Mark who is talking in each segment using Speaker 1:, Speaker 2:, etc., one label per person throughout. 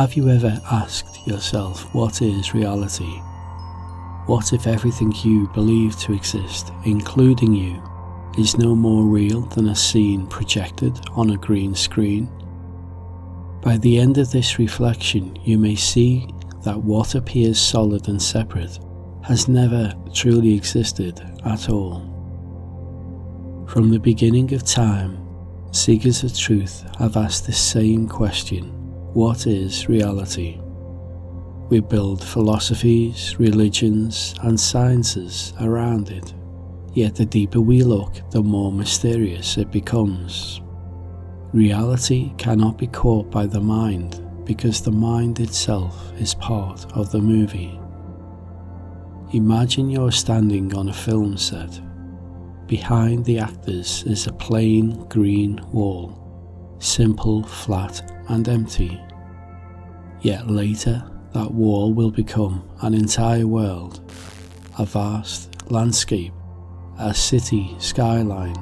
Speaker 1: Have you ever asked yourself, what is reality? What if everything you believe to exist, including you, is no more real than a scene projected on a green screen? By the end of this reflection, you may see that what appears solid and separate has never truly existed at all. From the beginning of time, seekers of truth have asked the same question: what is reality? We build philosophies, religions, and sciences around it, yet the deeper we look, the more mysterious it becomes. Reality cannot be caught by the mind, because the mind itself is part of the movie. Imagine you're standing on a film set. Behind the actors is a plain green wall, simple, flat, and empty. Yet later, that wall will become an entire world, a vast landscape, a city skyline,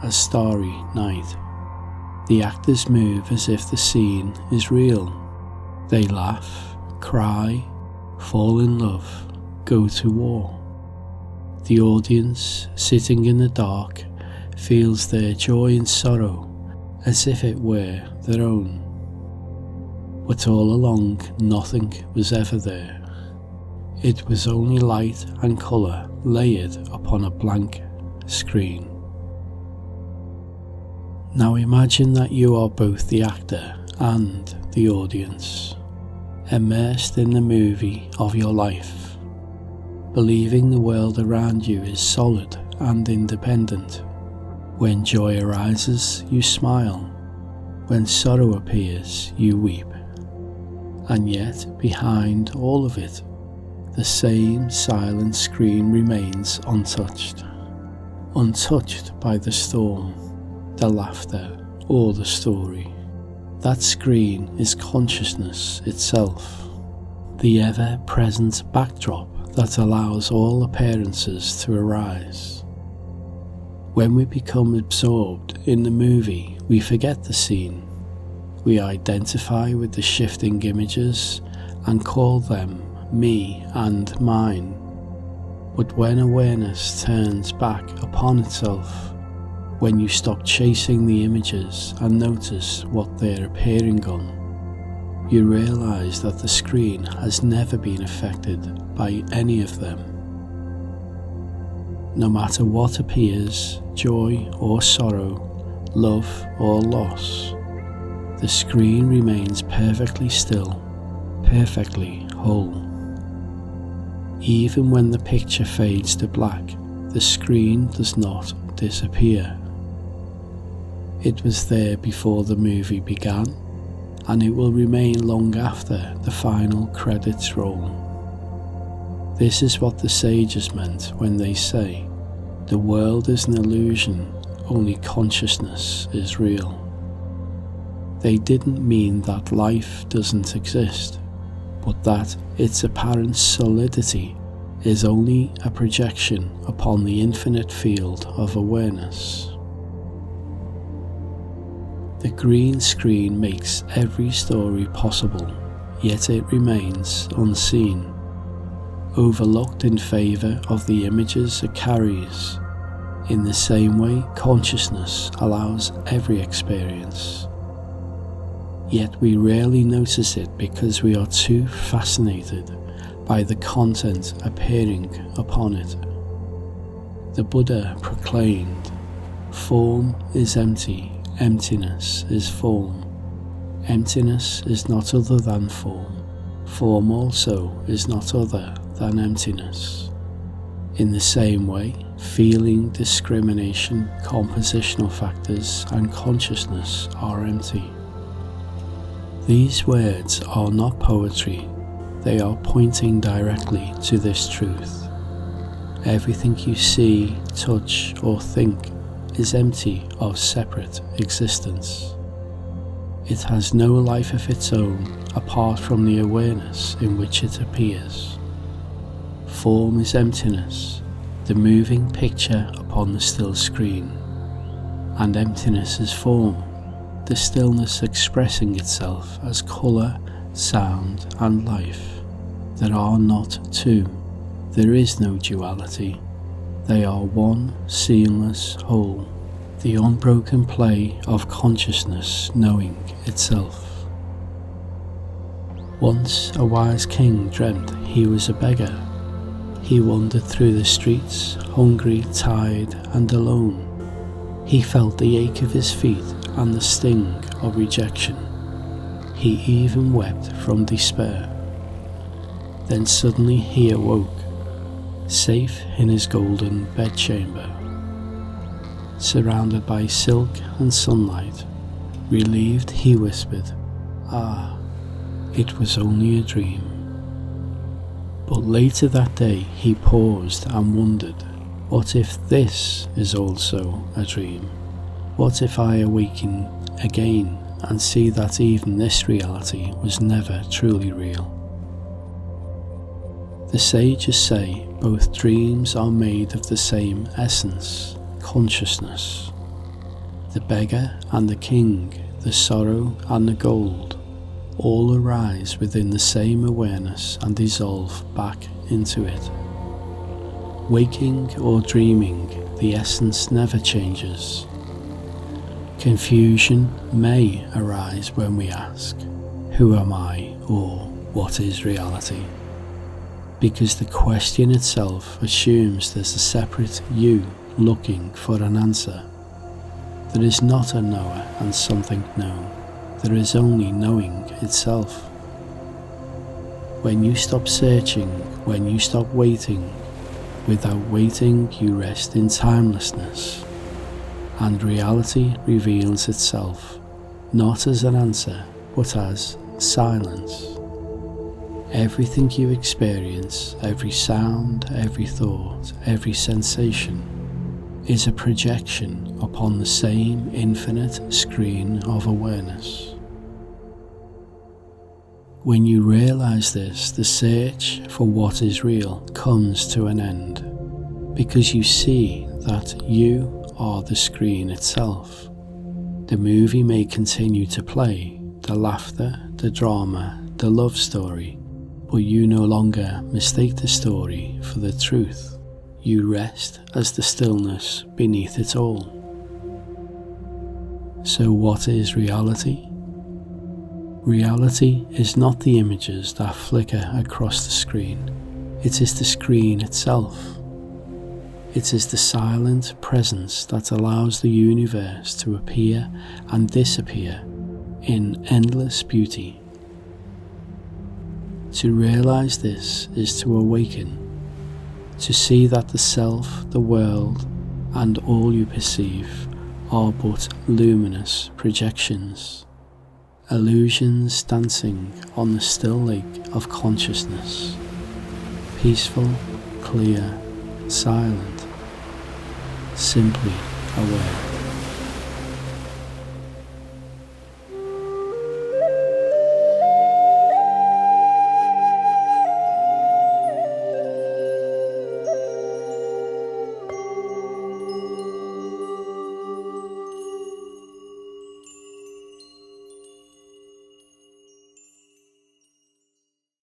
Speaker 1: a starry night. The actors move as if the scene is real. They laugh, cry, fall in love, go to war. The audience, sitting in the dark, feels their joy and sorrow as if it were their own. But all along, nothing was ever there. It was only light and colour layered upon a blank screen. Now imagine that you are both the actor and the audience, immersed in the movie of your life, believing the world around you is solid and independent. When joy arises, you smile. When sorrow appears, you weep. And yet, behind all of it, the same silent screen remains untouched. Untouched by the storm, the laughter, or the story. That screen is consciousness itself, the ever-present backdrop that allows all appearances to arise. When we become absorbed in the movie, we forget the scene. We identify with the shifting images and call them me and mine. But when awareness turns back upon itself, when you stop chasing the images and notice what they're appearing on, you realize that the screen has never been affected by any of them. No matter what appears, joy or sorrow, love or loss, the screen remains perfectly still, perfectly whole. Even when the picture fades to black, the screen does not disappear. It was there before the movie began, and it will remain long after the final credits roll. This is what the sages meant when they say, "The world is an illusion, only consciousness is real." They didn't mean that life doesn't exist, but that its apparent solidity is only a projection upon the infinite field of awareness. The green screen makes every story possible, yet it remains unseen, overlooked in favour of the images it carries. In the same way, consciousness allows every experience. Yet we rarely notice it because we are too fascinated by the content appearing upon it. The Buddha proclaimed, "Form is empty, emptiness is form. Emptiness is not other than form. Form also is not other than emptiness." In the same way, feeling, discrimination, compositional factors, and consciousness are empty. These words are not poetry, they are pointing directly to this truth. Everything you see, touch, or think is empty of separate existence. It has no life of its own apart from the awareness in which it appears. Form is emptiness, the moving picture upon the still screen, and emptiness is form, the stillness expressing itself as colour, sound, and life. There are not two. There is no duality. They are one seamless whole, the unbroken play of consciousness knowing itself. Once a wise king dreamt he was a beggar. He wandered through the streets, hungry, tired, and alone. He felt the ache of his feet and the sting of rejection. He even wept from despair. Then suddenly he awoke, safe in his golden bedchamber, surrounded by silk and sunlight. Relieved, he whispered, "Ah, it was only a dream." But later that day he paused and wondered, what if this is also a dream? What if I awaken again and see that even this reality was never truly real? The sages say both dreams are made of the same essence, consciousness. The beggar and the king, the sorrow and the gold, all arise within the same awareness and dissolve back into it. Waking or dreaming, the essence never changes. Confusion may arise when we ask, "Who am I?" or "What is reality?" Because the question itself assumes there's a separate you looking for an answer. There is not a knower and something known. There is only knowing itself. When you stop searching, when you stop waiting, without waiting you rest in timelessness, and reality reveals itself, not as an answer, but as silence. Everything you experience, every sound, every thought, every sensation, is a projection upon the same infinite screen of awareness. When you realize this, the search for what is real comes to an end, because you see that you are the screen itself. The movie may continue to play, the laughter, the drama, the love story, but you no longer mistake the story for the truth. You rest as the stillness beneath it all. So what is reality? Reality is not the images that flicker across the screen. It is the screen itself. It is the silent presence that allows the universe to appear and disappear in endless beauty. To realize this is to awaken, to see that the self, the world, and all you perceive are but luminous projections, illusions dancing on the still lake of consciousness, peaceful, clear, silent, simply aware.